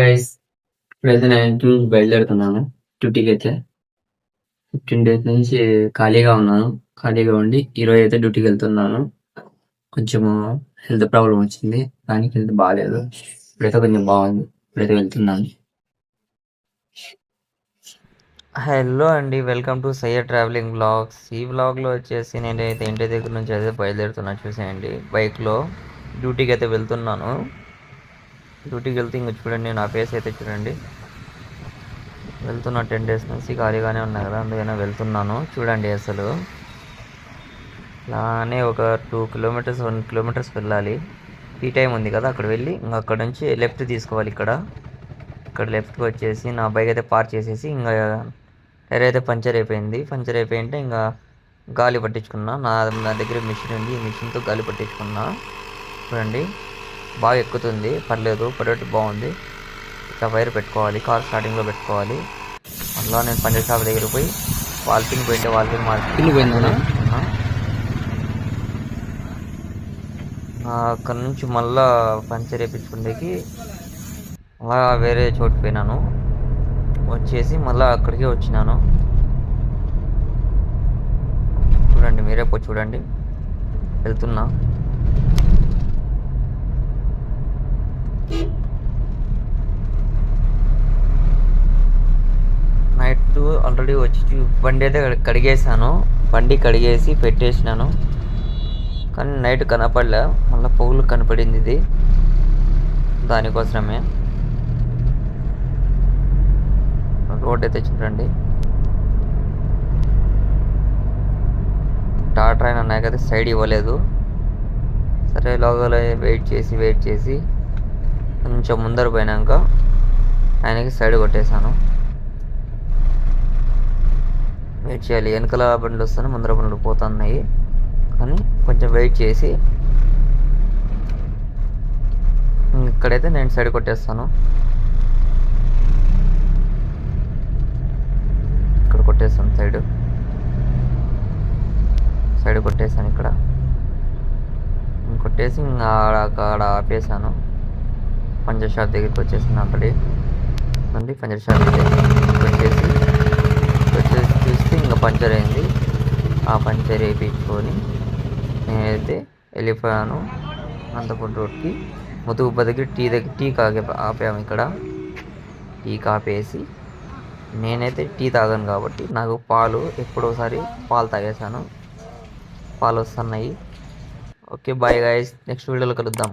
Guys ఇప్పుడైతే నేను బయలుదేరుతున్నాను డ్యూటీకి. 15 డేస్ నుంచి ఖాళీగా ఉన్నాను. ఖాళీగా ఉండి ఈరోజు అయితే డ్యూటీకి వెళ్తున్నాను. కొంచెము హెల్త్ ప్రాబ్లం వచ్చింది, దానికి హెల్త్ బాగాలేదు. ఇప్పుడైతే కొంచెం బాగుంది, ఇప్పుడైతే వెళ్తున్నాను. హలో అండి, welcome to Syed travelling vlogs. ఈ వ్లాగ్లో వచ్చేసి నేనైతే ఇంటి దగ్గర నుంచి అయితే బయలుదేరుతున్నా. చూసేయండి, బైక్లో డ్యూటీకి అయితే వెళ్తున్నాను. డ్యూటీకి వెళ్తే ఇంక చూడండి, నా ఫేస్ అయితే చూడండి. వెళ్తున్నా 10 డేస్ నుంచి ఖాళీగానే ఉన్నా కదా, అందుకనే వెళ్తున్నాను. చూడండి, అసలు అలానే ఒక 2 కిలోమీటర్స్ 1 కిలోమీటర్స్ వెళ్ళాలి. టీ టైం ఉంది కదా, అక్కడ వెళ్ళి ఇంకా అక్కడ నుంచి లెఫ్ట్ తీసుకోవాలి. ఇక్కడ లెఫ్ట్కి వచ్చేసి నా బైక్ అయితే పార్క్ చేసేసి ఇంకా టైర్ అయితే పంచర్ అయిపోయింటే ఇంకా గాలి పట్టించుకున్నా. నా దగ్గర మిషన్ ఉంది, ఈ మిషన్తో గాలి పట్టించుకున్నా. చూడండి, బాగా ఎక్కుతుంది, పర్లేదు, పడేట్టు బాగుంది. ఇట్లా వైర్ పెట్టుకోవాలి, కార్ స్టార్టింగ్లో పెట్టుకోవాలి. అందులో నేను పంచర్ షాప్ దగ్గర పోయి వాల్పిన్ మార్చుకున్నా. అక్కడ నుంచి మళ్ళా పంచర్ వేయించుకునేకి అలా వేరే చోటు పోయినాను. వచ్చేసి మళ్ళీ అక్కడికే వచ్చినాను. చూడండి, మీరే పోయి చూడండి, వెళ్తున్నా. నైట్ ఆల్రెడీ వచ్చి బండి అయితే బండి కడిగేసి పెట్టేసినాను. కానీ నైట్ కనపడలే, మళ్ళీ పొగులు కనపడింది. ఇది దానికోసమే. రోడ్ అయితే చూడండి, టాటర్ అయినా నాకైతే సైడ్ ఇవ్వలేదు. సరే, లోగలో వెయిట్ చేసి కొంచెం ముందర పోయినాక ఆయనకి సైడ్ కొట్టేశాను. వెయిట్ చేయాలి, వెనకల బండ్లు వస్తాను, ముందర బండ్లు పోతున్నాయి. కానీ కొంచెం వెయిట్ చేసి ఇక్కడైతే నేను సైడ్ కొట్టేస్తాను. ఇక్కడ కొట్టేస్తాను, సైడ్ కొట్టేసాను. ఇక్కడ కొట్టేసి ఇంకా ఆడ ఆపేసాను. పంచర్ షాప్ దగ్గరికి వచ్చేసాను. అక్కడి పంచర్ షాప్ వచ్చేసి చూస్తే ఇంకా పంచర్ అయింది. ఆ పంచర్ వేయించుకొని నేనైతే వెళ్ళిపోయాను అనంతపురం రోడ్కి. ముతుగుబ్బ దగ్గర టీ ఆపాము. ఇక్కడ టీ కాపేసి నేనైతే టీ తాగాను కాబట్టి నాకు ఎప్పుడోసారి పాలు తాగేసాను. పాలు వస్తున్నాయి. ఓకే, బాయ్ గైస్, నెక్స్ట్ వీడియోలో కలుద్దాం.